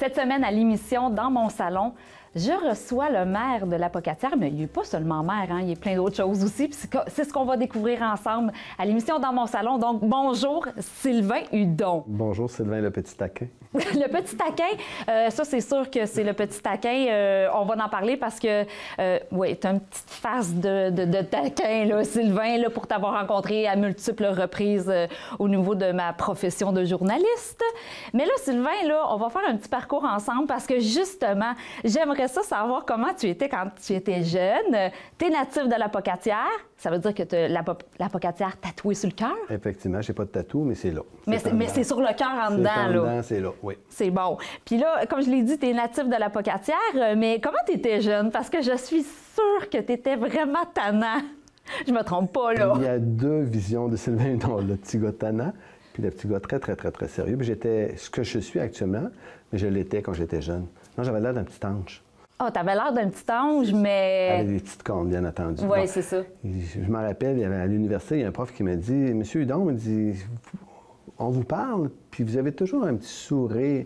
Cette semaine, à l'émission Dans mon salon, je reçois le maire de la Pocatière, mais il n'est pas seulement maire, hein, il y a plein d'autres choses aussi. C'est ce qu'on va découvrir ensemble à l'émission Dans mon salon. Donc, bonjour Sylvain Hudon. Bonjour Sylvain, le petit taquin. Le petit taquin, ça c'est sûr que c'est le petit taquin. On va en parler parce que, oui, tu as une petite face de taquin, là, Sylvain, là, pour t'avoir rencontré à multiples reprises au niveau de ma profession de journaliste. Mais là, Sylvain, là, on va faire un petit parcours ensemble parce que justement, j'aimerais ça savoir comment tu étais quand tu étais jeune. Tu es natif de la Pocatière. Ça veut dire que tu as la Pocatière tatouée sur le cœur? Effectivement, j'ai pas de tatou, mais c'est là. Mais c'est sur le cœur en dedans, là. Dedans, c'est là, oui. C'est bon. Puis là, comme je l'ai dit, tu es natif de la Pocatière, mais comment tu étais jeune? Parce que je suis sûre que tu étais vraiment tannant. Je me trompe pas, là. Il y a deux visions de Sylvain Hudon, le petit gars tannant, puis le petit gars très, très, très, très sérieux. Puis j'étais ce que je suis actuellement, mais je l'étais quand j'étais jeune. Non, j'avais l'air d'un petit ange. Ah, t'avais l'air d'un petit ange, mais... Avec des petites cornes, bien entendu. Oui, bon, c'est ça. Je me rappelle, à l'université, il y a un prof qui m'a dit « Monsieur Hudon, il dit, on vous parle, puis vous avez toujours un petit sourire.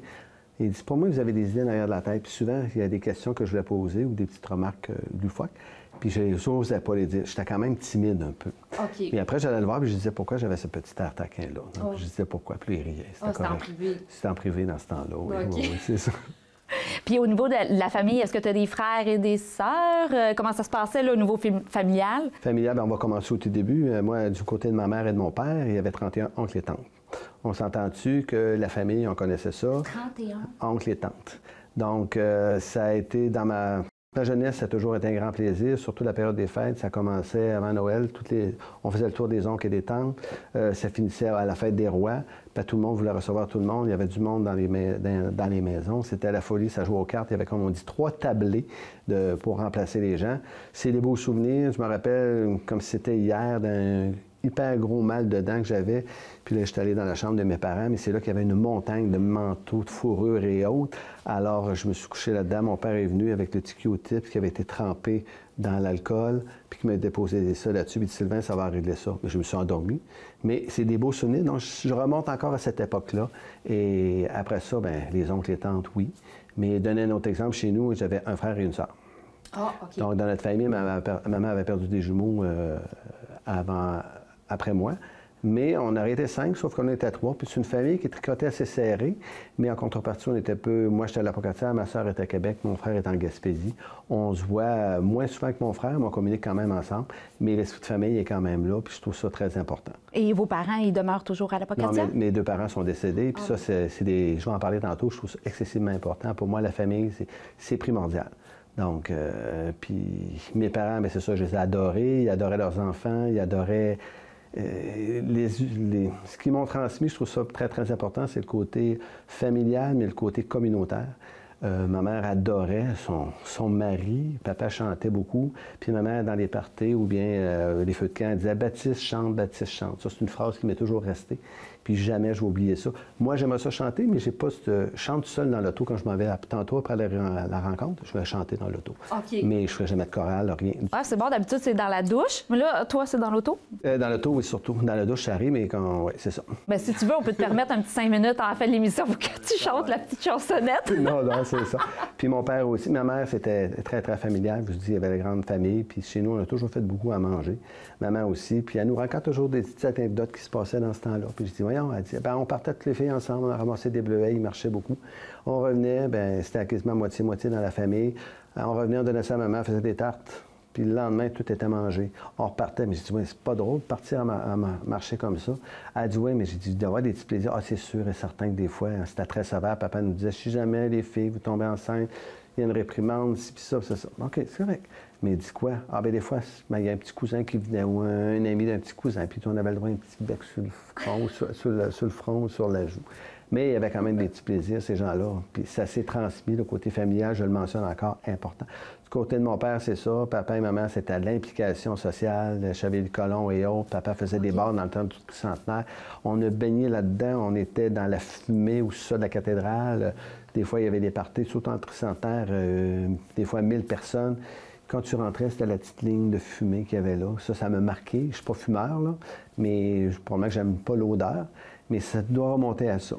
Il dit, pour moi, vous avez des idées derrière de la tête. Puis souvent, il y a des questions que je voulais poser ou des petites remarques loufoques. Puis je n'osais pas les dire. J'étais quand même timide un peu. OK. Puis après, j'allais le voir, puis je disais pourquoi j'avais ce petit air taquin-là. Donc, je disais pourquoi, puis il riait. C'était en privé. C'était en privé dans ce temps-là, oui. OK. Oui, c'est ça. Puis au niveau de la famille, est-ce que tu as des frères et des sœurs? Comment ça se passait, là, au niveau familial? Familial, bien, on va commencer au tout début. Moi, du côté de ma mère et de mon père, il y avait 31 oncles et tantes. On s'entend-tu que la famille, on connaissait ça? 31. Oncles et tantes. Donc, ça a été dans ma jeunesse, ça a toujours été un grand plaisir, surtout la période des fêtes. Ça commençait avant Noël. On faisait le tour des oncles et des tantes. Ça finissait à la fête des rois. Puis tout le monde voulait recevoir tout le monde. Il y avait du monde dans les maisons. C'était la folie, ça jouait aux cartes. Il y avait, comme on dit, 3 tablés pour remplacer les gens. C'est des beaux souvenirs. Je me rappelle, comme si c'était hier, d'un hyper gros mal de dents que j'avais. Puis là, j'étais allé dans la chambre de mes parents, mais c'est là qu'il y avait une montagne de manteaux, de fourrure et autres. Alors, je me suis couché là-dedans. Mon père est venu avec le petit Q-tip qui avait été trempé dans l'alcool, puis qui m'a déposé ça là-dessus. Puis il dit, Sylvain, ça va régler ça. Je me suis endormi. Mais c'est des beaux souvenirs. Donc, je remonte encore à cette époque-là. Et après ça, bien, les oncles et tantes, oui. Mais donner un autre exemple, chez nous, j'avais un frère et une sœur. Ah, OK. Donc, dans notre famille, ma maman avait perdu des jumeaux après moi. Mais on aurait été 5, sauf qu'on était 3. Puis c'est une famille qui tricotait assez serrée. Mais en contrepartie, on était peu... Moi, j'étais à la Pocatière, ma soeur était à Québec, mon frère est en Gaspésie. On se voit moins souvent que mon frère, mais on communique quand même ensemble. Mais l'esprit de famille est quand même là, puis je trouve ça très important. Et vos parents, ils demeurent toujours à la Pocatière? Non, mes 2 parents sont décédés. Puis ça, c'est des... Je vais en parler tantôt. Je trouve ça excessivement important. Pour moi, la famille, c'est primordial. Donc, puis mes parents, bien, c'est ça, je les ai adorés. Ils adoraient leurs enfants. Ils adoraient... ce qu'ils m'ont transmis, je trouve ça très, très important, c'est le côté familial, mais le côté communautaire. Ma mère adorait son mari, papa chantait beaucoup, puis ma mère, dans les parties ou bien les feux de camp, elle disait « Baptiste chante, Baptiste chante ». Ça, c'est une phrase qui m'est toujours restée, puis jamais je vais oublier ça. Moi, j'aimerais ça chanter, mais j'ai pas chante seul dans l'auto quand je m'en vais tantôt après la rencontre, je vais chanter dans l'auto. OK. Mais je ferai jamais de chorale, rien. Ah, c'est bon, d'habitude, c'est dans la douche. Mais là, toi, c'est dans l'auto? Dans l'auto, oui, surtout. Dans la douche, ça arrive, mais quand... Oui, c'est ça. Bien, si tu veux, on peut te permettre un petit 5 minutes en fin de l'émission pour que tu chantes la petite chansonnette. Non, c'est ça. Puis mon père aussi. Ma mère, c'était très, très familial. Je vous dis, il y avait la grande famille. Puis chez nous, on a toujours fait beaucoup à manger. Maman aussi. Puis elle nous raconte toujours des petites anecdotes qui se passaient dans ce temps-là. Puis je dis, voyons, elle dit, ben, on partait toutes les filles ensemble, on a ramassé des bleuets, ils marchaient beaucoup. On revenait, ben c'était quasiment moitié-moitié dans la famille. On revenait, on donnait ça à maman, elle faisait des tartes. Puis le lendemain, tout était mangé. On repartait, mais j'ai dit, oui, c'est pas drôle de partir à marcher comme ça. Elle a dit, oui, mais j'ai dit, d'avoir des petits plaisirs. Ah, c'est sûr et certain que des fois, c'était très sévère. Papa nous disait, si jamais les filles, vous tombez enceinte, il y a une réprimande, ci, puis ça, c'est ça. OK, c'est correct. Mais il dit quoi? Ah, bien, des fois, il y a un petit cousin qui venait, ou un ami d'un petit cousin, puis on avait le droit d'un petit bec sur le front, sur le front, sur la joue. Mais il y avait quand même des petits plaisirs, ces gens-là. Puis ça s'est transmis, le côté familial, je le mentionne encore, important. Du côté de mon père, c'est ça. Papa et maman, c'était l'implication sociale, Chevalier-Colomb et autres. Papa faisait des bars dans le temps du centenaire. On a baigné là-dedans. On était dans la fumée ou ça de la cathédrale. Des fois, il y avait des parties, surtout en tricentenaire, des fois 1000 personnes. Quand tu rentrais, c'était la petite ligne de fumée qu'il y avait là. Ça m'a marqué. Je ne suis pas fumeur, là, mais probablement que j'aime pas l'odeur. Mais ça doit remonter à ça.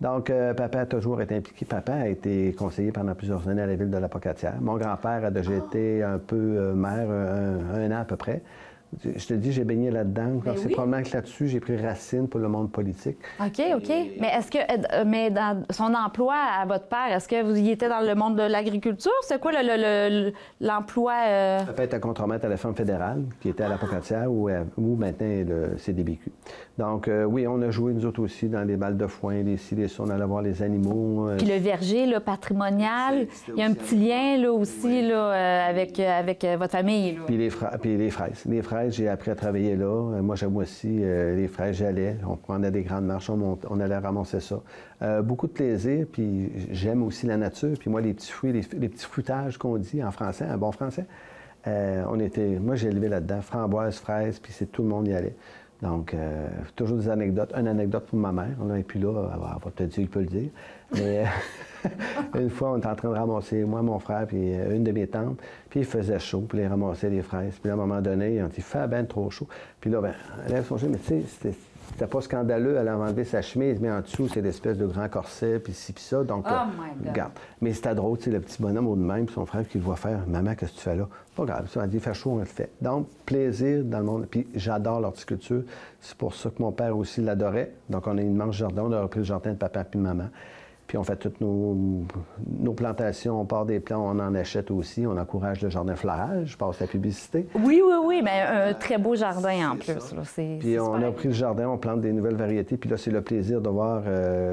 Donc, papa a toujours été impliqué. Papa a été conseiller pendant plusieurs années à la ville de La-Pocatière. Mon grand-père a déjà été un peu maire, un an à peu près. Je te dis, j'ai baigné là-dedans. C'est probablement que là-dessus, j'ai pris racine pour le monde politique. OK, OK. Mais est-ce que, mais dans son emploi à votre père, est-ce que vous y étiez dans le monde de l'agriculture? C'est quoi l'emploi? Papa était contremaître à la Ferme fédérale, qui était à La-Pocatière, où maintenant est le CDBQ. Donc, oui, on a joué, nous autres aussi, dans les balles de foin, les ci, les ça, on allait voir les animaux. Puis le verger, là, patrimonial, il y a un petit lien, là, aussi, là, avec votre famille. Là. Puis les fraises. Les fraises, j'ai appris à travailler là. Moi, j'aime aussi les fraises, j'allais. On prenait des grandes marches, on allait ramasser ça. Beaucoup de plaisir, puis j'aime aussi la nature. Puis moi, les petits fruits, les petits fruitages qu'on dit en français, en bon français, moi, j'ai élevé là-dedans, framboises, fraises, puis tout le monde y allait. Donc, toujours des anecdotes. Une anecdote pour ma mère. On n'est plus là, elle va peut-être dire, il peut le dire. Mais une fois, on était en train de ramasser, moi, mon frère, puis une de mes tantes, puis il faisait chaud, puis il ramassait les fraises. Puis à un moment donné, on dit, il fait ben trop chaud. Puis là, elle lève son chemise, mais tu sais, c'était pas scandaleux, elle a enlevé sa chemise, mais en dessous, c'est l'espèce de grand corset, puis ci, puis ça. Donc, regarde. Mais c'était drôle, tu sais, le petit bonhomme au de même, puis son frère qui le voit faire, maman, qu'est-ce que tu fais là? Pas grave, ça, elle dit, il fait chaud, on le fait. Donc, plaisir dans le monde. Puis j'adore l'horticulture. C'est pour ça que mon père aussi l'adorait. Donc, on a une immense jardin, on a repris le jardin de papa et de maman. Puis on fait toutes nos plantations, on part des plants, on en achète aussi. On encourage le jardin floral, je passe la publicité. Oui, mais un très beau jardin en plus. Là, puis on a pris le jardin, on plante des nouvelles variétés. Puis là, c'est le plaisir de voir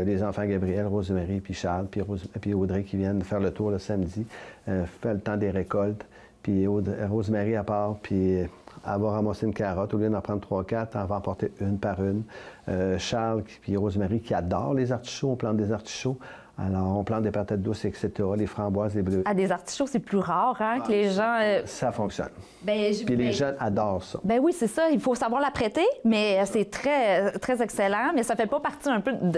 les enfants Gabriel, Rosemary, puis Charles, puis Audrey qui viennent faire le tour le samedi, faire le temps des récoltes. Puis Rosemary à part, puis elle va ramasser une carotte. Au lieu d'en prendre 3-4, elle va en porter une par une. Charles puis Rosemary qui adorent les artichauts, on plante des artichauts. Alors, on plante des patates douces, etc., les framboises, les bleus. Ah, des artichauts, c'est plus rare, hein, que les gens... Ça fonctionne. Puis les jeunes adorent ça. Ben oui, c'est ça. Il faut savoir l'apprêter, mais c'est très, très excellent. Mais ça fait pas partie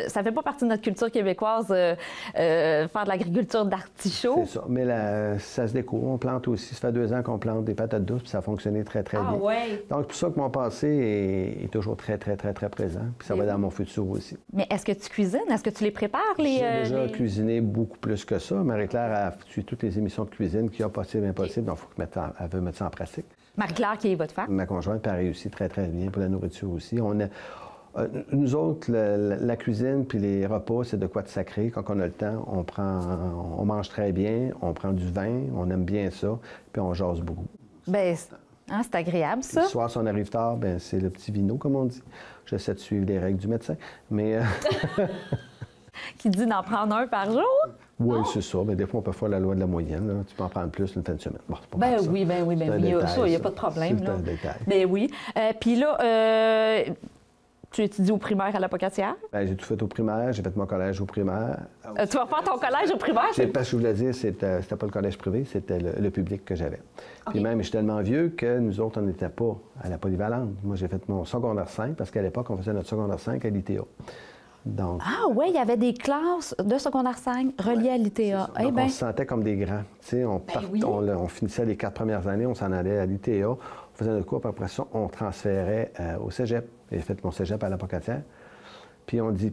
ça fait pas partie de notre culture québécoise, faire de l'agriculture d'artichauts. C'est ça. Mais ça se découvre. On plante aussi. Ça fait 2 ans qu'on plante des patates douces, puis ça a fonctionné très, très bien. Ouais. Donc, c'est pour ça que mon passé est toujours très, très, très, très présent. Puis ça va dans mon futur aussi. Mais est-ce que tu cuisines? Est-ce que tu les prépares, J'ai déjà cuisiné beaucoup plus que ça. Marie-Claire a suivi toutes les émissions de cuisine qu'il y a possible et impossible. Donc, il faut qu'elle veut mettre ça en pratique. Marie-Claire, qui est votre femme? Ma conjointe, elle réussit très, très bien pour la nourriture aussi. Nous autres, la cuisine puis les repas, c'est de quoi de sacré. Quand on a le temps, on mange très bien, on prend du vin, on aime bien ça, puis on jase beaucoup. Bien, c'est agréable, ça. Le soir, si on arrive tard, bien, c'est le petit vino, comme on dit. J'essaie de suivre les règles du médecin, mais... Qui dit d'en prendre un par jour? Oui, c'est ça. Mais des fois, on peut faire la loi de la moyenne. Là. Tu peux en prendre plus une fin de semaine. Bon, c'est pas ben grave, oui, ça. ben oui. Ça, il n'y a pas de problème. C'est un détail. Ben oui. Puis là, tu étudies au primaire à La-Pocatière? Ben, j'ai tout fait au primaire. J'ai fait mon collège au primaire. Tu vas faire ton collège au primaire? Parce que je voulais dire, c'était pas le collège privé, c'était le public que j'avais. Puis même, je suis tellement vieux que nous autres, on n'était pas à la polyvalente. Moi, j'ai fait mon secondaire 5, parce qu'à l'époque, on faisait notre secondaire 5 à l'ITA. Donc, oui, il y avait des classes de secondaire 5 reliées à l'ITA. On se sentait comme des grands. On finissait les 4 premières années, on s'en allait à l'ITA, on faisait notre cours, puis après ça, on transférait au cégep. J'ai fait mon cégep à La-Pocatière. Puis on dit,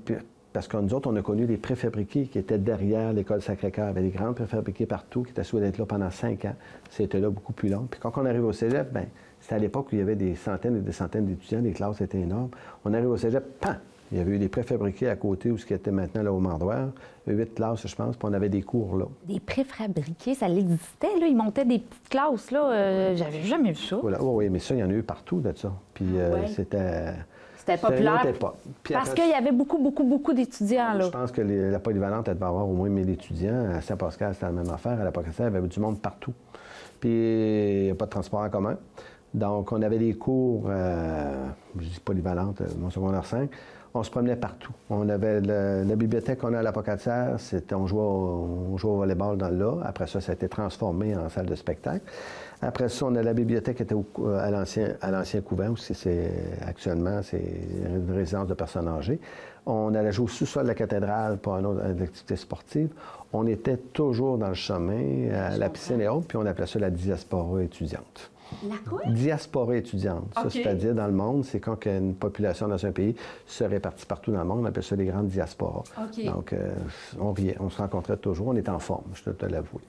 parce que nous autres, on a connu les préfabriqués qui étaient derrière l'école Sacré-Cœur. Il y avait des grands préfabriqués partout qui étaient souhaités d'être là pendant 5 ans. C'était là beaucoup plus long. Puis quand on arrive au cégep, bien, c'était à l'époque où il y avait des centaines et des centaines d'étudiants, les classes étaient énormes. On arrive au cégep, pam! Il y avait eu des préfabriqués à côté, où ce qui était maintenant là, au Mandoire. 8 classes, je pense, puis on avait des cours là. Des préfabriqués, ça existait, là? Ils montaient des petites classes, là. J'avais jamais vu ça. Voilà. Oui, mais ça, il y en a eu partout de ça. Puis c'était... C'était populaire. Parce qu'il y avait beaucoup d'étudiants, là. Je pense que la polyvalente, elle devait avoir au moins 1000 étudiants. À Saint-Pascal, c'était la même affaire. À la Pocatière, il y avait du monde partout. Puis il n'y a pas de transport en commun. Donc, on avait des cours, je dis polyvalente, mon secondaire 5. On se promenait partout. On avait la bibliothèque qu'on a à La Pocatière, on jouait au volleyball dans là. Après ça, ça a été transformé en salle de spectacle. Après ça, on a la bibliothèque qui était à l'ancien couvent, où actuellement, c'est une résidence de personnes âgées. On allait jouer au sous-sol de la cathédrale pour une activité sportive. On était toujours dans le chemin, à la piscine et autres, puis on appelait ça la diaspora étudiante. La quoi? Diaspora étudiante. OK. Ça, c'est-à-dire, dans le monde, c'est quand une population dans un pays se répartit partout dans le monde, on appelle ça les grandes diasporas. OK. Donc, on se rencontrait toujours, on était en forme, je dois te l'avouer.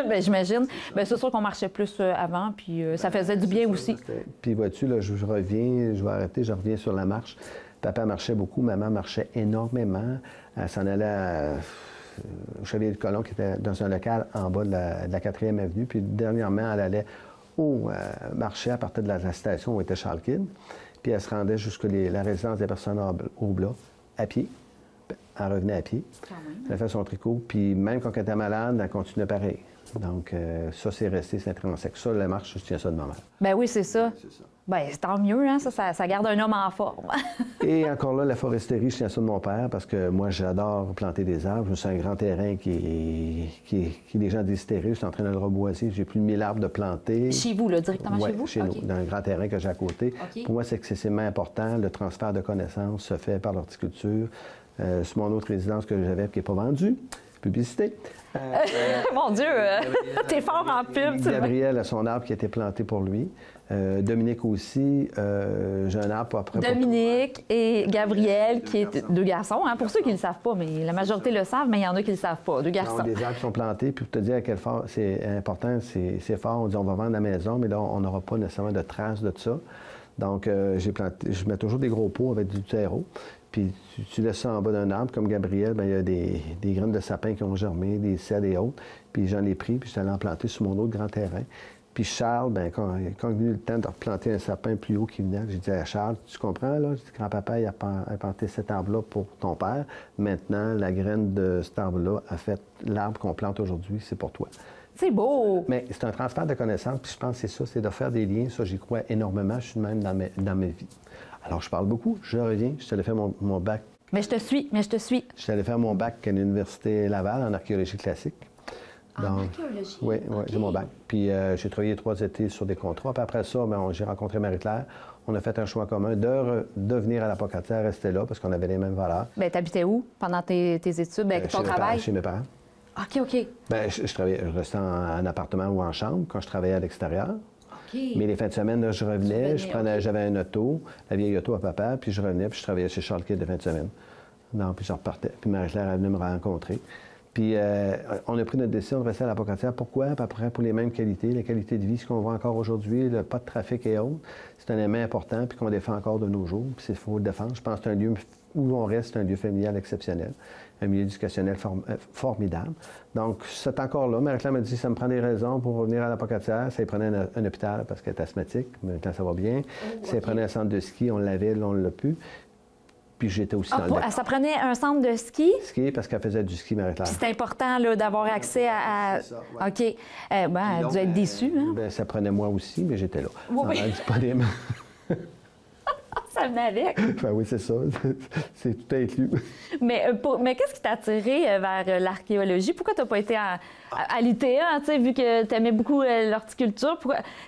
Bien, j'imagine. Bien, c'est sûr qu'on marchait plus avant, puis ça faisait du bien aussi. Puis, vois-tu, là, je reviens, je vais arrêter, je reviens sur la marche. Papa marchait beaucoup, maman marchait énormément. Elle s'en allait au Chevalier-de-Colomb, qui était dans un local en bas de la 4e avenue. Puis, dernièrement, elle allait au marché à partir de la station où était Charles Kidd. Puis elle se rendait jusqu'à la résidence des personnes au Blas, à pied. Elle revenait à pied. Elle a fait son tricot. Puis même quand elle était malade, elle continuait pareil. Donc ça, c'est resté, c'est intrinsèque. Ça, la marche, je tiens ça de ma mère. Ben oui, c'est ça. C'est ça. Bien, c'est tant mieux, hein? Ça garde un homme en forme. Et encore là, la foresterie, je tiens ça de mon père parce que moi, j'adore planter des arbres. C'est un grand terrain qui les gens disent stérile. Je suis en train de le reboiser. J'ai plus de 1000 arbres de planter. Chez vous, là, directement Ouais, chez vous? chez OK. nous, dans un grand terrain que j'ai à côté. OK. Pour moi, c'est excessivement important. Le transfert de connaissances se fait par l'horticulture. C'est mon autre résidence que j'avais qui n'est pas vendue. Publicité. Mon Dieu, t'es fort en pub, tu vois. Gabriel a son arbre qui a été planté pour lui. Dominique aussi. J'ai un arbre après. Dominique et Gabriel, qui est deux garçons, hein, pour ceux qui ne le savent pas, mais la majorité le savent, mais il y en a qui ne le savent pas, deux garçons. Des arbres qui sont plantés, puis pour te dire à quel fort c'est important, c'est fort. On dit on va vendre la maison, mais là, on n'aura pas nécessairement de traces de ça. Donc, j'ai planté, je mets toujours des gros pots avec du terreau. Puis tu laisses ça en bas d'un arbre, comme Gabriel, bien, il y a des graines de sapin qui ont germé, des cèdres et autres. Puis j'en ai pris, puis je suis allé en planter sur mon autre grand terrain. Puis Charles, bien, quand il est venu le temps de replanter un sapin plus haut qui venait, j'ai dit à Charles, tu comprends, là? J'ai dit, grand-papa, il a planté cet arbre-là pour ton père. Maintenant, la graine de cet arbre-là a fait l'arbre qu'on plante aujourd'hui, c'est pour toi. C'est beau! Mais c'est un transfert de connaissances, puis je pense que c'est ça, c'est de faire des liens. Ça, j'y crois énormément. Je suis de même dans ma vie. Alors, je parle beaucoup. Je reviens. Je suis allé faire mon bac. Mais je te suis. Je suis allé faire mon bac à l'Université Laval en archéologie classique. En archéologie? Oui, OK. j'ai mon bac. Puis j'ai travaillé 3 étés sur des contrats. Puis après ça, j'ai rencontré Marie-Claire. On a fait un choix commun de venir à l'Apocatière, rester là, parce qu'on avait les mêmes valeurs. Bien, t'habitais où pendant tes études? Bien, ton travail? Chez mes parents. OK. Bien, je restais en appartement ou en chambre quand je travaillais à l'extérieur. OK. Mais les fins de semaine, là, je revenais, OK. j'avais un auto, la vieille auto à papa, puis je revenais, puis je travaillais chez Charles Kidd les fins de semaine. Donc, puis je repartais. Puis Marie-Claire est venue me rencontrer. Puis on a pris notre décision de rester à l'Apocatière. Pourquoi? Puis après, pour les mêmes qualités, la qualité de vie, ce qu'on voit encore aujourd'hui, le pas de trafic et autres, c'est un élément important, puis qu'on défend encore de nos jours. Puis il faut le défendre. Je pense que c'est un lieu où on reste, un lieu familial exceptionnel, un milieu éducationnel formidable. Donc, c'est encore là. Marie-Claire m'a dit, ça me prend des raisons pour revenir à l'Apocatière. Ça lui prenait un hôpital parce qu'elle est asthmatique, mais maintenant ça va bien. Ça lui prenait un centre de ski, on l'avait, là, on ne l'a plus. Puis j'étais aussi dans le décor. Ça prenait un centre de ski? Ski parce qu'elle faisait du ski, Marie-Claire. C'est important là, d'avoir accès à... C'est ça, ouais. OK. Elle a dû être déçue, hein? Ben, ça prenait moi aussi, mais j'étais là. Oui. Disponible. Ça venait avec. Ben oui, c'est ça. C'est tout inclus. Mais qu'est-ce qui t'a attiré vers l'archéologie? Pourquoi tu n'as pas été à l'ITA, vu que tu aimais beaucoup l'horticulture?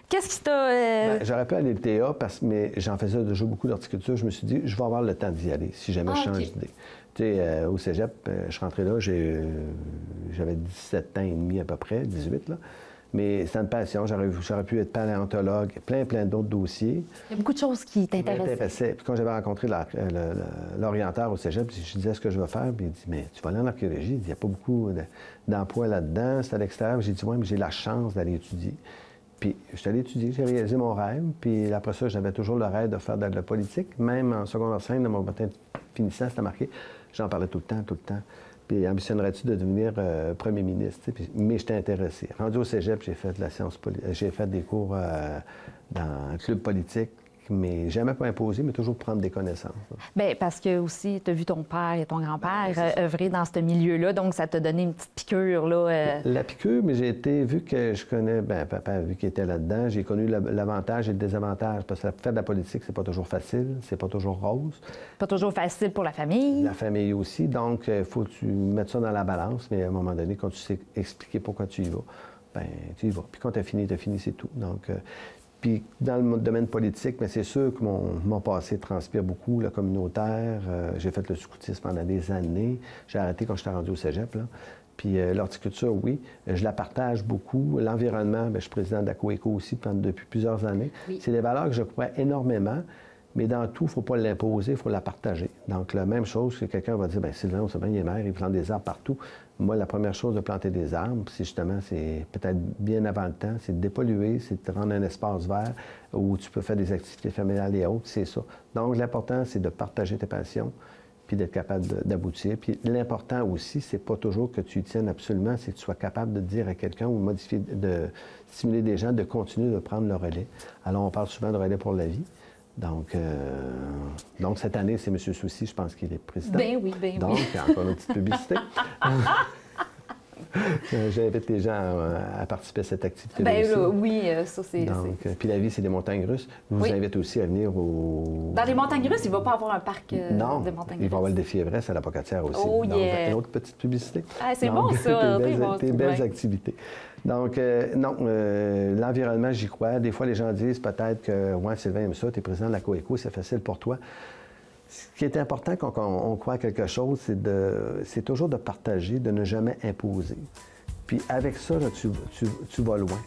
Qu'est-ce qui t'a... Ben, j'aurais pu aller à l'ITA, mais j'en faisais déjà beaucoup d'horticulture. Je me suis dit, je vais avoir le temps d'y aller si jamais je change d'idée. Tu sais, au cégep, je suis rentré là, j'avais 17 ans et demi à peu près, 18 là. Mais c'est une passion. J'aurais pu être paléontologue, plein d'autres dossiers. Il y a beaucoup de choses qui t'intéressaient. Puis quand j'avais rencontré l'orienteur au cégep, je disais ce que je vais faire. Puis il dit, mais tu vas aller en archéologie. Il n'y a pas beaucoup d'emplois là-dedans. C'est à l'extérieur. J'ai dit, oui, mais j'ai la chance d'aller étudier. Puis je suis allé étudier, j'ai réalisé mon rêve. Puis après ça, j'avais toujours le rêve de faire de la politique. Même en secondaire 5, dans mon matin finissant, c'était marqué. J'en parlais tout le temps. Puis ambitionnerais-tu de devenir premier ministre? Mais j'étais intéressé. Rendu au cégep, j'ai fait de la science j'ai fait des cours dans un club politique, mais jamais pas imposé, mais toujours prendre des connaissances. Bien, parce que aussi, tu as vu ton père et ton grand-père œuvrer dans ce milieu-là, donc ça t'a donné une petite piqûre, là. La piqûre, mais j'ai été, vu que je connais, papa, vu qu'il était là-dedans, j'ai connu l'avantage et le désavantage, parce que faire de la politique, c'est pas toujours facile, c'est pas toujours rose. Pas toujours facile pour la famille. La famille aussi, donc il faut que tu mettes ça dans la balance, mais à un moment donné, quand tu sais expliquer pourquoi tu y vas, bien, tu y vas. Puis quand tu as fini, c'est tout. Donc, puis dans le domaine politique, mais c'est sûr que mon passé transpire beaucoup, le communautaire. J'ai fait le scoutisme pendant des années. J'ai arrêté quand j'étais rendu au cégep, là. Puis l'horticulture, oui, je la partage beaucoup. L'environnement, bien, je suis président d'Acoéco aussi depuis plusieurs années. Oui. C'est des valeurs que je crois énormément, mais dans tout, il ne faut pas l'imposer, il faut la partager. Donc, la même chose que quelqu'un va dire, bien, Sylvain, on sait bien, il est maire, il plante des arbres partout. Moi, la première chose de planter des arbres, c'est justement, c'est peut-être bien avant le temps, c'est de dépolluer, c'est de rendre un espace vert où tu peux faire des activités familiales et autres, c'est ça. Donc, l'important, c'est de partager tes passions, puis d'être capable d'aboutir. Puis l'important aussi, c'est pas toujours que tu y tiennes absolument, c'est que tu sois capable de dire à quelqu'un ou de stimuler des gens de continuer de prendre le relais. Alors, on parle souvent de relais pour la vie. Donc cette année, c'est M. Soucy, je pense qu'il est président. Ben oui, ben oui. Donc, encore une petite publicité. J'invite les gens à participer à cette activité-là aussi. Oui, ça c'est... Puis la vie, c'est des montagnes russes. Je vous invite aussi à venir au... Dans les montagnes russes, il ne va pas avoir un parc de montagnes russes. Il va y avoir le défi Everest à la Pocatière aussi. Oh, donc, une autre petite publicité. Ah, c'est bon ça! Des belles activités. Donc, non, l'environnement, j'y crois. Des fois, les gens disent peut-être que, ouais, Sylvain aime ça, tu es président de l'Acoéco, c'est facile pour toi. Ce qui est important quand on croit à quelque chose, c'est toujours de partager, de ne jamais imposer. Puis avec ça, là, tu vas loin.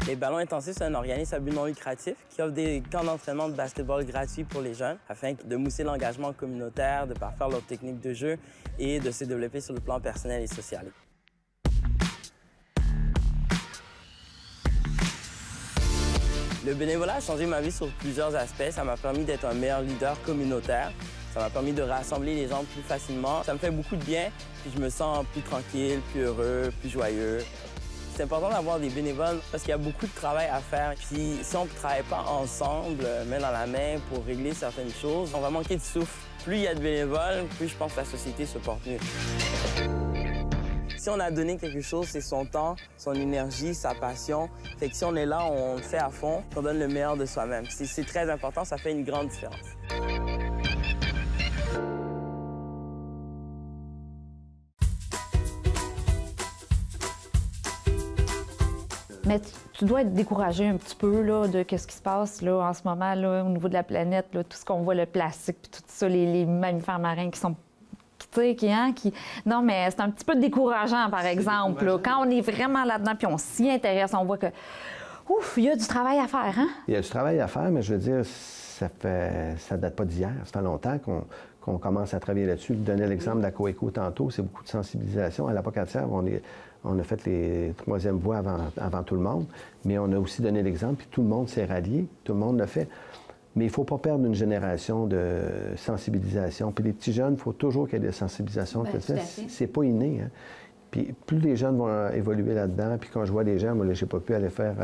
Les Ballons Intensifs, c'est un organisme à but non lucratif qui offre des camps d'entraînement de basketball gratuits pour les jeunes afin de mousser l'engagement communautaire, de parfaire leurs techniques de jeu et de se développer sur le plan personnel et social. Le bénévolat a changé ma vie sur plusieurs aspects. Ça m'a permis d'être un meilleur leader communautaire. Ça m'a permis de rassembler les gens plus facilement. Ça me fait beaucoup de bien, puis je me sens plus tranquille, plus heureux, plus joyeux. C'est important d'avoir des bénévoles parce qu'il y a beaucoup de travail à faire. Puis si on ne travaille pas ensemble, main dans la main, pour régler certaines choses, on va manquer de souffle. Plus il y a de bénévoles, plus je pense que la société se porte mieux. Si on a donné quelque chose, c'est son temps, son énergie, sa passion. Fait que si on est là, on le fait à fond, on donne le meilleur de soi-même. C'est très important, ça fait une grande différence. Mais tu dois être découragé un petit peu là, de ce qui se passe là, en ce moment là, au niveau de la planète, là, tout ce qu'on voit, le plastique, puis tout ça, les mammifères marins qui sont... Non, mais c'est un petit peu décourageant, par exemple. Là. Quand on est vraiment là-dedans, puis on s'y intéresse, on voit que, ouf, il y a du travail à faire, hein? Il y a du travail à faire, mais je veux dire, ça date pas d'hier. Ça fait longtemps qu'on commence à travailler là-dessus. Je donnais l'exemple d'Acoéco tantôt, c'est beaucoup de sensibilisation. À la Pocatière, on a fait les troisièmes voies avant tout le monde, mais on a aussi donné l'exemple, puis tout le monde s'est rallié, tout le monde l'a fait. Mais il ne faut pas perdre une génération de sensibilisation. Puis les petits jeunes, il faut toujours qu'il y ait des sensibilisations. C'est pas inné. Hein? Puis plus les jeunes vont évoluer là-dedans, puis quand je vois des gens, moi, j'ai pas pu aller faire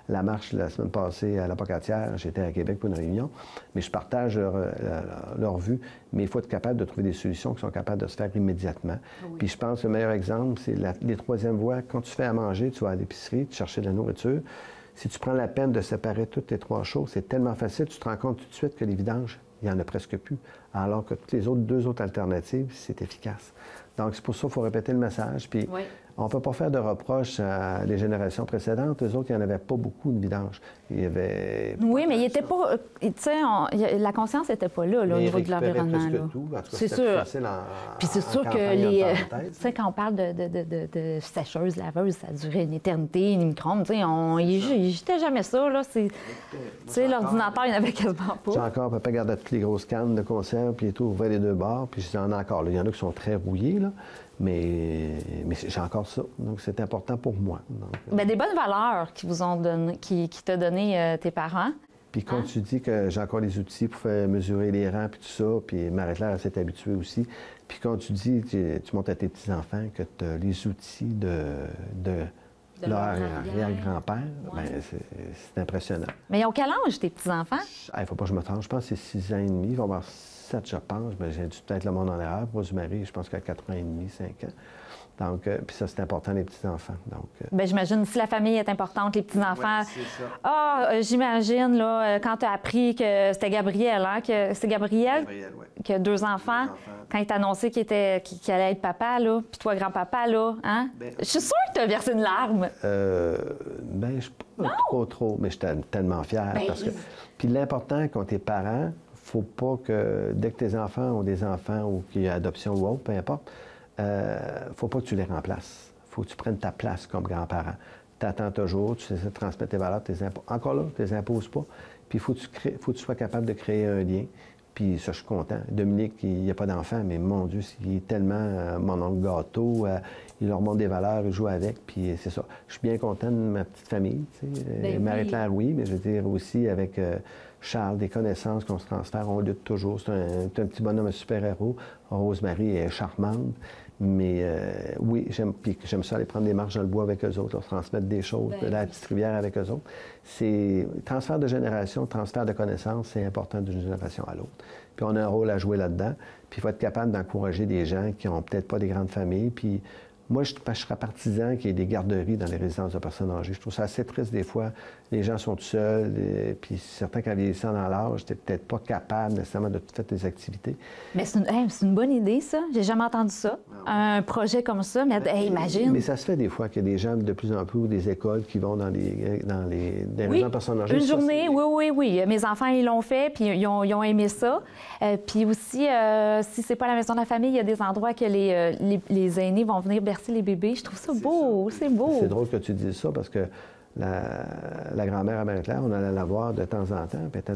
la marche la semaine passée à la Pocatière. J'étais à Québec pour une réunion, mais je partage leur vue. Mais il faut être capable de trouver des solutions qui sont capables de se faire immédiatement. Oui. Puis je pense que le meilleur exemple, c'est les troisièmes voies. Quand tu fais à manger, tu vas à l'épicerie, tu cherches de la nourriture. Si tu prends la peine de séparer toutes les trois choses, c'est tellement facile, tu te rends compte tout de suite que les vidanges, il n'y en a presque plus. Alors que toutes les deux autres alternatives, c'est efficace. Donc, c'est pour ça qu'il faut répéter le message. Puis, on ne peut pas faire de reproches à les générations précédentes. Eux autres, il n'y en avait pas beaucoup de vidanges. Il y avait... Oui, mais il n'était pas... Tu sais, la conscience n'était pas là, au niveau de l'environnement. C'est sûr. Puis c'est sûr que les... Tu sais, quand on parle de sécheuse, laveuse, ça durait une éternité, une micro-ondes. Tu sais, il jetait jamais ça, là. Tu sais, l'ordinateur, il n'y en avait quasiment pas. J'ai encore, papa gardait toutes les grosses cannes de conserve, puis tout, ouvrait les deux bords, puis j'en ai encore. Il y en a qui sont très rouillés, là. Mais j'ai encore ça. Donc, c'est important pour moi. Bien, des bonnes valeurs qui vous ont donné, qui t'ont donné tes parents. Puis quand tu dis que j'ai encore les outils pour faire mesurer les rangs, puis tout ça, puis Marie-Claire s'est habituée aussi. Puis quand tu dis, tu montres à tes petits-enfants que tu as les outils de leur arrière-grand-père, bien, c'est impressionnant. Mais ils ont quel âge, tes petits-enfants? Il ne faut pas que je me trompe. Je pense que c'est 6 ans et demi. Ils vont avoir 17, je pense. Ben, j'ai dû peut-être le monde en erreur. Rosemary, je pense qu'elle a 4 ans et demi, 5 ans. Donc, puis ça, c'est important, les petits-enfants. Donc, bien, j'imagine, si la famille est importante, les petits-enfants... Ouais, c'est ça. Ah, j'imagine, là, quand tu as appris que c'était Gabriel, hein, que c'est Gabriel, qui a 2 enfants, quand il t'a annoncé qu'il allait être papa, là, puis toi, grand-papa, là, hein? Je suis sûre que tu as versé une larme. Bien, je suis pas trop, mais j'étais tellement fier. Parce que... Puis l'important, quand tu es parent, faut pas que, dès que tes enfants ont des enfants ou qu'il y a adoption ou autre, peu importe, faut pas que tu les remplaces. Faut que tu prennes ta place comme grand-parent. Tu attends toujours, tu essaies de transmettre tes valeurs, encore là, tu ne les imposes pas. Puis il faut que tu sois capable de créer un lien. Puis ça, je suis content. Dominique, il n'y a pas d'enfant, mais mon Dieu, il est tellement mon oncle gâteau. Il leur montre des valeurs, il joue avec, puis c'est ça. Je suis bien content de ma petite famille. Marie-Claire, oui, mais je veux dire aussi avec Charles, des connaissances qu'on se transfère, on lutte toujours. C'est un petit bonhomme, un super-héros. Rosemary est charmante. Mais oui, j'aime ça aller prendre des marches dans le bois avec eux autres, leur transmettre des choses, de la petite rivière avec eux autres. C'est transfert de génération, transfert de connaissances, c'est important d'une génération à l'autre. Puis on a un rôle à jouer là-dedans. Puis il faut être capable d'encourager des gens qui n'ont peut-être pas des grandes familles. Puis moi, je serais partisan qu'il y ait des garderies dans les résidences de personnes âgées. Je trouve ça assez triste des fois. Les gens sont tout seuls, puis certains, quand vieillissant dans l'âge, t'es peut-être pas capable nécessairement de tout faire tes activités. Mais c'est une bonne idée, ça. J'ai jamais entendu ça. Un projet comme ça, mais imagine. Mais ça se fait des fois qu'il y a des gens de plus en plus ou des écoles qui vont dans les résidences de personnes âgées. Une journée, oui. Mes enfants, ils l'ont fait, puis ils ont aimé ça. Puis aussi, si c'est pas la maison de la famille, il y a des endroits que les aînés vont venir bercer les bébés. Je trouve ça beau, c'est beau. C'est drôle que tu dises ça parce que la grand-mère à Marie-Claire, on allait la voir de temps en temps, puis elle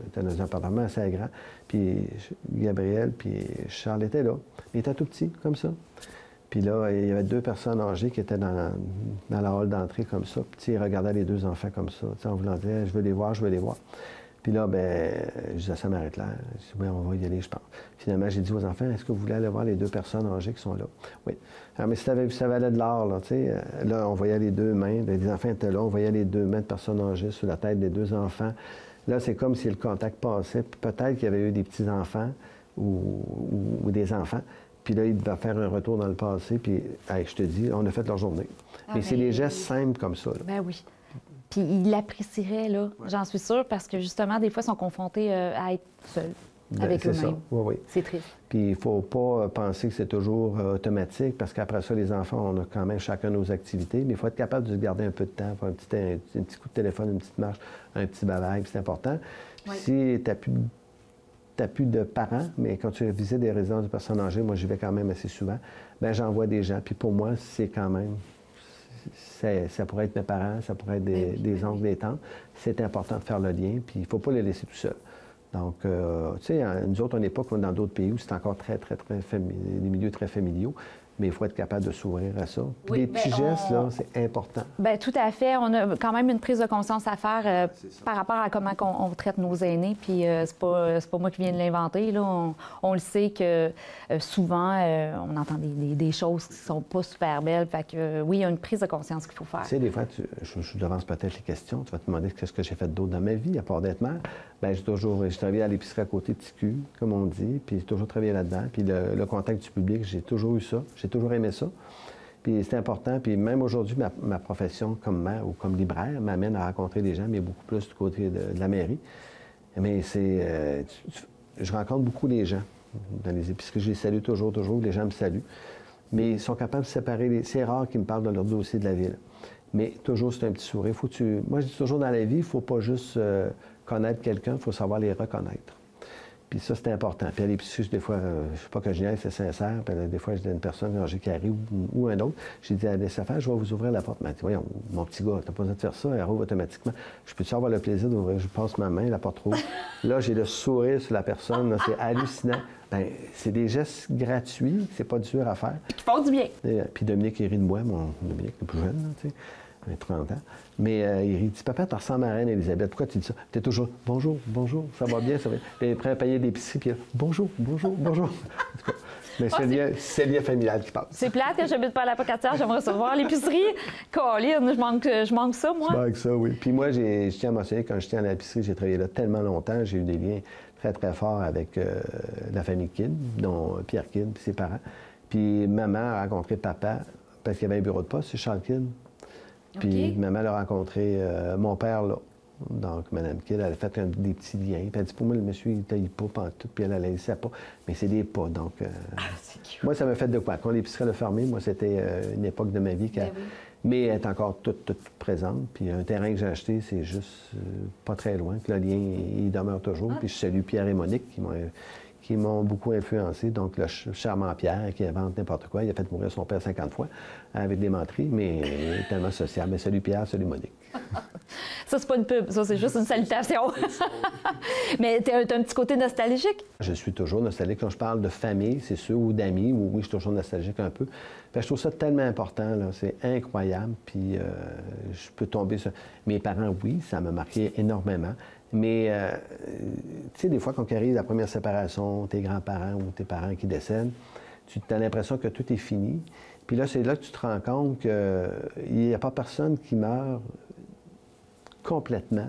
était dans un appartement assez grand. Puis Gabriel, puis Charles étaient là. Ils étaient tout petits, comme ça. Puis là, il y avait 2 personnes âgées qui étaient dans la hall d'entrée comme ça. Puis ils regardaient les 2 enfants comme ça, en voulant dire « je veux les voir, je veux les voir ». Puis là, je disais ça à Marie-Claire. Je dis, oui, on va y aller, je pense. Finalement, j'ai dit aux enfants, est-ce que vous voulez aller voir les 2 personnes âgées qui sont là? Oui. Alors, mais si tu avais vu, ça valait de l'or, là, tu sais. Là, on voyait les 2 mains. Les enfants étaient là, on voyait les 2 mains de personnes âgées sur la tête des 2 enfants. Là, c'est comme si le contact passait. Puis peut-être qu'il y avait eu des petits-enfants ou des enfants. Puis là, il devait faire un retour dans le passé. Puis, hey, je te dis, on a fait leur journée. Mais c'est des gestes simples comme ça, là. Ben oui. Puis ils l'apprécieraient, là, j'en suis sûre, parce que justement, des fois, ils sont confrontés à être seuls avec eux-mêmes. C'est ça, oui. C'est triste. Puis il ne faut pas penser que c'est toujours automatique, parce qu'après ça, les enfants, on a quand même chacun nos activités, mais il faut être capable de se garder un peu de temps, faire un petit coup de téléphone, une petite marche, un petit bavaille, c'est important. Oui. Si tu n'as plus de parents, mais quand tu visites des résidences de personnes âgées, moi, j'y vais quand même assez souvent, bien, j'envoie des gens. Puis pour moi, c'est quand même... Ça pourrait être mes parents, ça pourrait être des oncles, des tantes. C'est important de faire le lien, puis il ne faut pas les laisser tout seuls. Donc, tu sais, nous autres, on n'est pas comme dans d'autres pays où c'est encore très des milieux très familiaux, mais il faut être capable de s'ouvrir à ça. Puis les petits gestes, là, c'est important. Bien, tout à fait. On a quand même une prise de conscience à faire par rapport à comment on traite nos aînés. Puis c'est pas moi qui viens de l'inventer. Là. On le sait que souvent, on entend des choses qui sont pas super belles. Fait que oui, il y a une prise de conscience qu'il faut faire. Tu sais, des fois, je devance peut-être les questions. Tu vas te demander qu'est-ce que j'ai fait d'autre dans ma vie, à part d'être mère. Bien, j'ai travaillé à l'épicerie à côté de TQ, comme on dit, puis j'ai toujours travaillé là-dedans. Puis le contact du public, j'ai toujours eu ça. J'ai toujours aimé ça. Puis c'est important. Puis même aujourd'hui, ma profession comme mère ou comme libraire m'amène à rencontrer des gens, mais beaucoup plus du côté de la mairie. Mais c'est... je rencontre beaucoup les gens dans les épiceries. Je les salue toujours. Les gens me saluent. Mais ils sont capables de séparer... C'est rare qu'ils me parlent de leur dossier de la ville. Mais toujours, c'est un petit sourire. Moi, je dis toujours dans la vie, il ne faut pas juste connaître quelqu'un, il faut savoir les reconnaître. Puis ça, c'est important. Puis à l'épicerie, des fois, je ne sais pas que je niaise, c'est sincère. Puis des fois, je dis à une personne âgée qui arrive ou un autre, j'ai dit à des affaires, je vais vous ouvrir la porte. Elle dit, voyons, mon petit gars, tu n'as pas besoin de faire ça, elle rouvre automatiquement. Je peux-tu avoir le plaisir d'ouvrir? Je passe ma main, la porte rouvre. Là, j'ai le sourire sur la personne, là, c'est hallucinant. Bien, c'est des gestes gratuits, c'est pas dur à faire. Puis qui font du bien. Puis Dominique, il rit de moi, mon Dominique, le plus jeune, tu sais. Il a 30 ans. Mais il dit, papa, tu ressembles à Reine-Élisabeth. Pourquoi tu dis ça? Tu es toujours, bonjour, ça va bien, ça va bien. Puis il est prêt à payer d'épicerie, puis bonjour. En tout cas, mais c'est le lien familial qui passe. C'est plate que j'habite pas à la Pocatière, j'aimerais recevoir l'épicerie. Colline, je manque ça, moi. Je manque ça, oui. Puis moi, je tiens à mentionner, quand j'étais à l'épicerie, j'ai travaillé là tellement longtemps, j'ai eu des liens très, très fort avec la famille Kidd, dont Pierre Kidd et ses parents. Puis maman a rencontré papa parce qu'il y avait un bureau de poste, c'est Charles Kidd. Puis maman a rencontré mon père là. Donc, Mme Kidd, elle a fait des petits liens. Puis elle dit, pour moi, le monsieur, il ne taille pas pantoute, puis elle ne laissait pas. Mais c'est des pas, donc... moi, ça m'a fait de quoi? Quand l'épicerie a fermé, moi, c'était une époque de ma vie. Mais elle est encore toute présente. Puis un terrain que j'ai acheté, c'est juste pas très loin. Puis le lien, il demeure toujours. Puis je salue Pierre et Monique qui m'ont beaucoup influencé. Donc, le charmant Pierre, qui invente n'importe quoi, il a fait mourir son père 50 fois avec des menteries, mais il est tellement sociable. Mais salut Pierre, salut Monique. Ça, c'est pas une pub, ça, c'est juste une salutation. Mais t'as un petit côté nostalgique? Je suis toujours nostalgique. Quand je parle de famille, c'est sûr, ou d'amis, oui, je suis toujours nostalgique un peu. Je trouve ça tellement important, là. C'est incroyable. Puis je peux tomber sur... Mes parents, oui, ça m'a marqué énormément. Mais, tu sais, des fois, quand arrive la première séparation, tes grands-parents ou tes parents qui décèdent, tu as l'impression que tout est fini. Puis là, c'est là que tu te rends compte qu'il n'y a pas personne qui meurt complètement.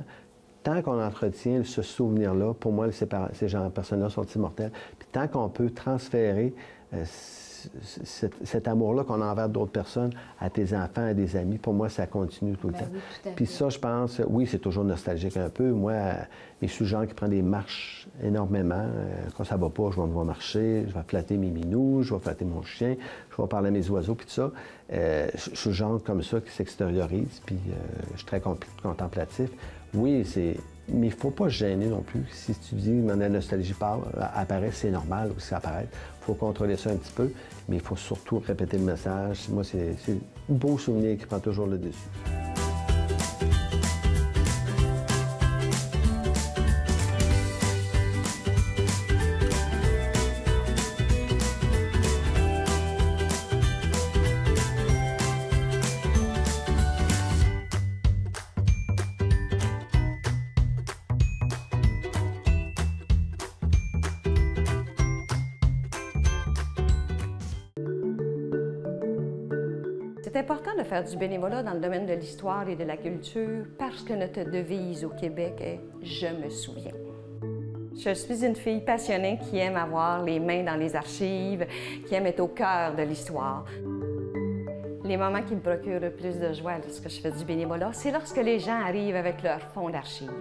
Tant qu'on entretient ce souvenir-là, pour moi, ces personnes-là sont immortelles. Puis tant qu'on peut transférer cet amour-là qu'on a envers d'autres personnes à tes enfants, à des amis, pour moi, ça continue tout le temps. Oui, tout à fait. Puis ça, je pense, oui, c'est toujours nostalgique un peu. Moi, je suis le genre qui prend des marches énormément. Quand ça va pas, je vais marcher, je vais flatter mes minous, je vais flatter mon chien, je vais parler à mes oiseaux, puis tout ça. Je suis le genre comme ça qui s'extériorise, puis je suis très contemplatif. Oui, mais il ne faut pas se gêner non plus. Si tu dis que la nostalgie apparaît, c'est normal aussi ça apparaît. Il faut contrôler ça un petit peu, mais il faut surtout répéter le message. Moi, c'est un beau souvenir qui prend toujours le dessus. C'est important de faire du bénévolat dans le domaine de l'histoire et de la culture parce que notre devise au Québec est « Je me souviens ». Je suis une fille passionnée qui aime avoir les mains dans les archives, qui aime être au cœur de l'histoire. Les moments qui me procurent le plus de joie lorsque je fais du bénévolat, c'est lorsque les gens arrivent avec leur fonds d'archives.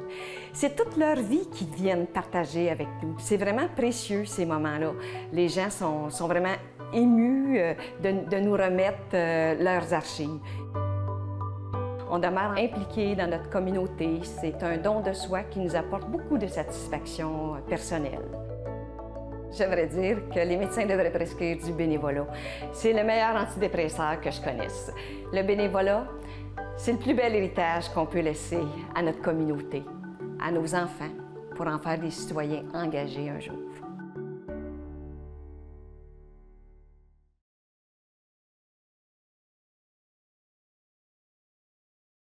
C'est toute leur vie qu'ils viennent partager avec nous. C'est vraiment précieux, ces moments-là. Les gens sont vraiment émus de nous remettre leurs archives. On demeure impliqués dans notre communauté. C'est un don de soi qui nous apporte beaucoup de satisfaction personnelle. J'aimerais dire que les médecins devraient prescrire du bénévolat. C'est le meilleur antidépresseur que je connaisse. Le bénévolat, c'est le plus bel héritage qu'on peut laisser à notre communauté, à nos enfants, pour en faire des citoyens engagés un jour.